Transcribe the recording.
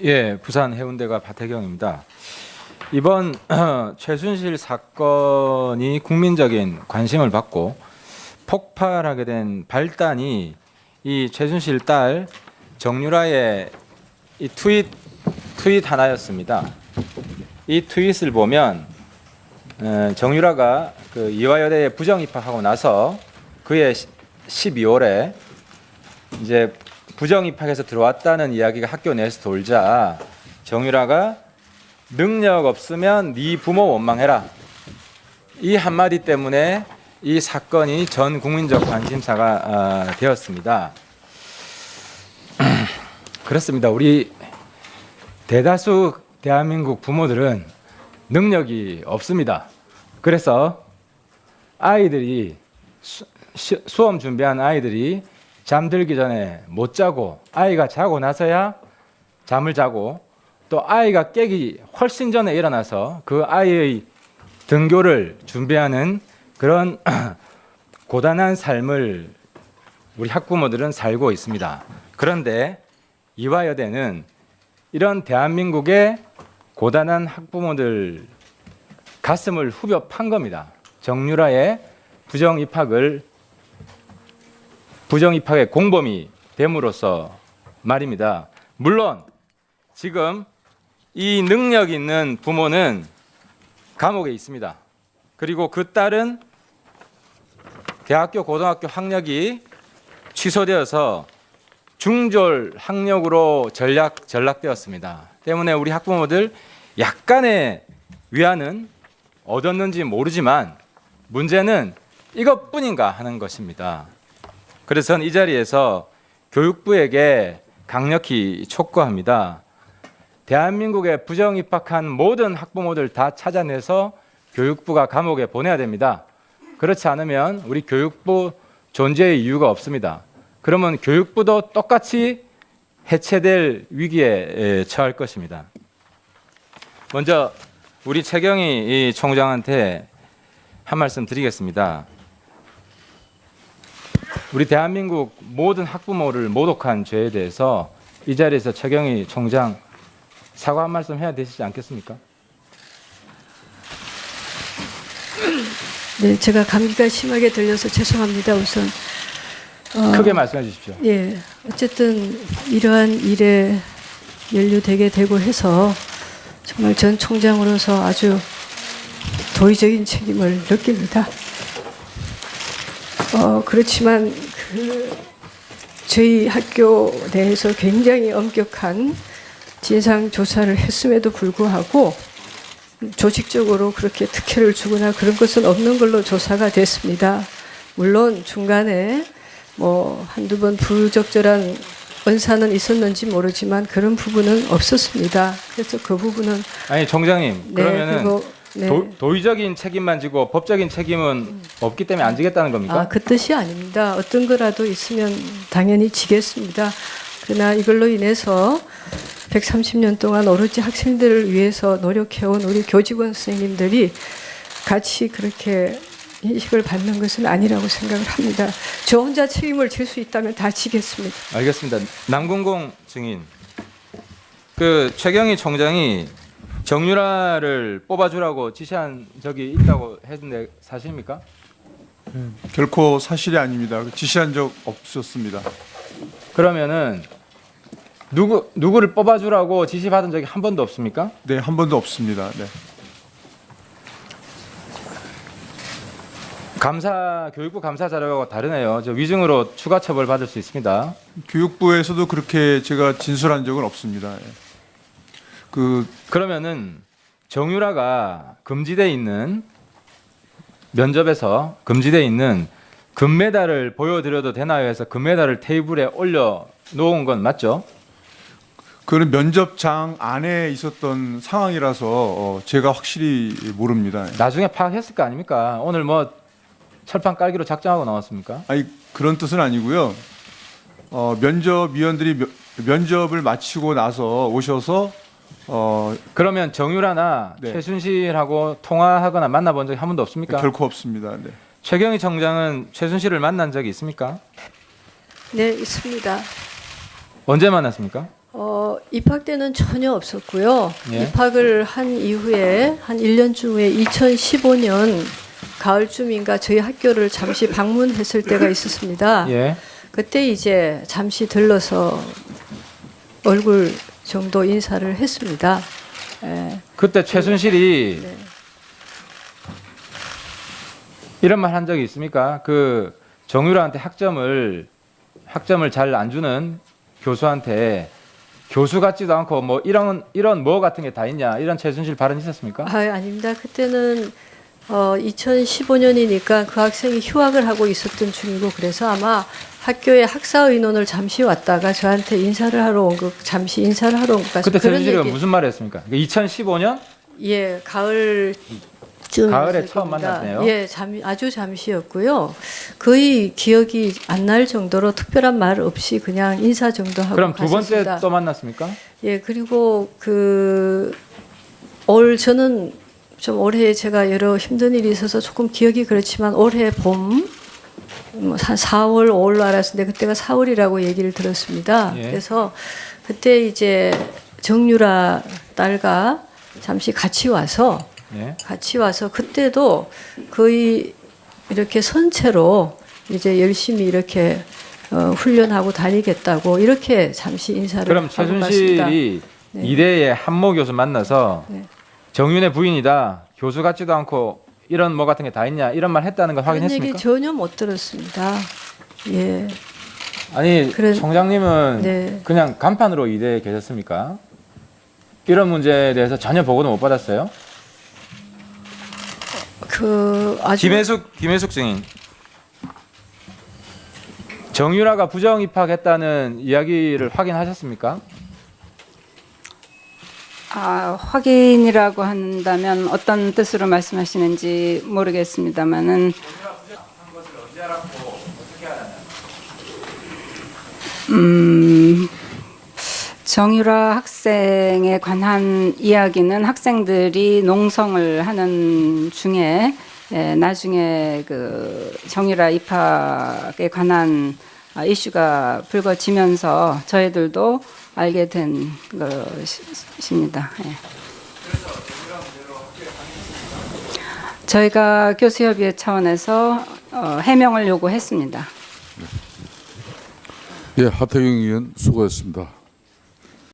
예, 부산 해운대가 박태경입니다. 이번 최순실 사건이 국민적인 관심을 받고 폭발하게 된 발단이 이 최순실 딸 정유라의 이 트윗 하나였습니다. 이 트윗을 보면 정유라가 그 이화여대에 부정 입학하고 나서 그해 12월에 이제 부정 입학해서 들어왔다는 이야기가 학교 내에서 돌자 정유라가 능력 없으면 네 부모 원망해라. 이 한마디 때문에 이 사건이 전 국민적 관심사가 되었습니다. 그렇습니다. 우리 대다수 대한민국 부모들은 능력이 없습니다. 그래서 아이들이 수험 준비한 아이들이 잠들기 전에 못 자고 아이가 자고 나서야 잠을 자고 또 아이가 깨기 훨씬 전에 일어나서 그 아이의 등교를 준비하는 그런 고단한 삶을 우리 학부모들은 살고 있습니다. 그런데 이화여대는 이런 대한민국의 고단한 학부모들 가슴을 후벼 판 겁니다. 정유라의 부정 입학의 공범이 됨으로써 말입니다. 물론 지금 이 능력 있는 부모는 감옥에 있습니다. 그리고 그 딸은 대학교, 고등학교 학력이 취소되어서 중졸 학력으로 전락되었습니다. 때문에 우리 학부모들 약간의 위안은 얻었는지 모르지만 문제는 이것뿐인가 하는 것입니다. 그래서 저는 이 자리에서 교육부에게 강력히 촉구합니다. 대한민국에 부정 입학한 모든 학부모들 다 찾아내서 교육부가 감옥에 보내야 됩니다. 그렇지 않으면 우리 교육부 존재의 이유가 없습니다. 그러면 교육부도 똑같이 해체될 위기에 처할 것입니다. 먼저 우리 최경희 총장한테 한 말씀 드리겠습니다. 우리 대한민국 모든 학부모를 모독한 죄에 대해서 이 자리에서 최경희 총장 사과 한 말씀 해야 되시지 않겠습니까? 네, 제가 감기가 심하게 들려서 죄송합니다. 우선 크게 말씀해 주십시오. 예, 어쨌든 이러한 일에 연루되게 되고 해서 정말 전 총장으로서 아주 도의적인 책임을 느낍니다. 그렇지만 저희 학교 내에서 굉장히 엄격한 진상 조사를 했음에도 불구하고 조직적으로 그렇게 특혜를 주거나 그런 것은 없는 걸로 조사가 됐습니다. 물론 중간에 한두 번 부적절한 언사는 있었는지 모르지만 그런 부분은 없었습니다. 그래서 그 부분은 아니 총장님 그러면은 그리고, 네. 도의적인 책임만 지고 법적인 책임은 없기 때문에 안 지겠다는 겁니까? 그 뜻이 아닙니다. 어떤 거라도 있으면 당연히 지겠습니다. 그러나 이걸로 인해서 130년 동안 오로지 학생들을 위해서 노력해온 우리 교직원 선생님들이 같이 그렇게 인식을 받는 것은 아니라고 생각을 합니다. 저 혼자 책임을 질 수 있다면 다 지겠습니다. 알겠습니다. 남궁공 증인. 그 최경희 총장이 정유라를 뽑아주라고 지시한 적이 있다고 했는데 사실입니까? 결코 사실이 아닙니다. 지시한 적 없었습니다. 그러면은 누구를 뽑아주라고 지시받은 적이 한 번도 없습니까? 네, 한 번도 없습니다. 네. 교육부 감사 자료하고 다르네요. 저 위증으로 추가 처벌 받을 수 있습니다. 교육부에서도 그렇게 제가 진술한 적은 없습니다. 예. 그러면은 정유라가 금지돼 있는 면접에서 금지돼 있는 금메달을 보여드려도 되나요 해서 금메달을 테이블에 올려 놓은 건 맞죠? 그는 면접장 안에 있었던 상황이라서 제가 확실히 모릅니다. 나중에 파악했을 거 아닙니까? 오늘 철판 깔기로 작정하고 나왔습니까? 아니 그런 뜻은 아니고요. 면접위원들이 면접을 마치고 나서 오셔서 그러면 정유라나 네. 최순실하고 통화하거나 만나본 적이 한 번도 없습니까? 결코 없습니다. 네. 최경희 총장은 최순실을 만난 적이 있습니까? 네, 있습니다. 언제 만났습니까? 입학 때는 전혀 없었고요. 예. 입학을 한 이후에 한 1년쯤 후에 2015년 가을쯤인가 저희 학교를 잠시 방문했을 때가 있었습니다. 예. 그때 이제 잠시 들러서 얼굴 정도 인사를 했습니다. 예. 그때 최순실이 네. 이런 말 한 적이 있습니까? 그 정유라한테 학점을 잘 안 주는 교수한테 교수 같지도 않고 뭐 이런 뭐 같은 게 다 있냐 이런 최순실 발언 있었습니까? 아닙니다. 그때는 2015년이니까 그 학생이 휴학을 하고 있었던 중이고 그래서 아마 학교에 학사 의논을 잠시 왔다가 저한테 잠시 인사를 하러 온 것 같습니다. 그때 최순실이가 무슨 말을 했습니까? 2015년 예, 가을에 처음 만났네요. 예, 아주 잠시였고요. 거의 기억이 안 날 정도로 특별한 말 없이 그냥 인사 정도 하고 그럼 두 번째 갔었습니다. 또 만났습니까? 예, 그리고 저는 좀 올해 제가 여러 힘든 일이 있어서 조금 기억이 그렇지만 올해 봄, 한 4월, 5월로 알았는데 그때가 4월이라고 얘기를 들었습니다. 예. 그래서 그때 이제 정유라 딸과 잠시 같이 와서 그때도 거의 이렇게 선체로 이제 열심히 이렇게 훈련하고 다니겠다고 이렇게 잠시 인사를 그럼 하고 갔습니다. 최순실이 네. 이대의 한모 교수 만나서 네. 정윤의 부인이다. 교수 같지도 않고 이런 뭐 같은 게 다 있냐 이런 말 했다는 걸 그런 확인했습니까? 얘기 전혀 못 들었습니다. 예. 아니 총장님은 네. 그냥 간판으로 이대에 계셨습니까? 이런 문제에 대해서 전혀 보고도 못 받았어요? 김혜숙 증인. 정유라가 부정 입학했다는 이야기를 확인하셨습니까? 확인이라고 한다면 어떤 뜻으로 말씀하시는지 모르겠습니다만은 정유라 학생에 관한 이야기는 학생들이 농성을 하는 중에 나중에 그 정유라 입학에 관한 이슈가 불거지면서 저희들도 알게 된 것입니다. 예. 저희가 교수협의회 차원에서 해명을 요구했습니다. 예, 하태경 의원 수고했습니다.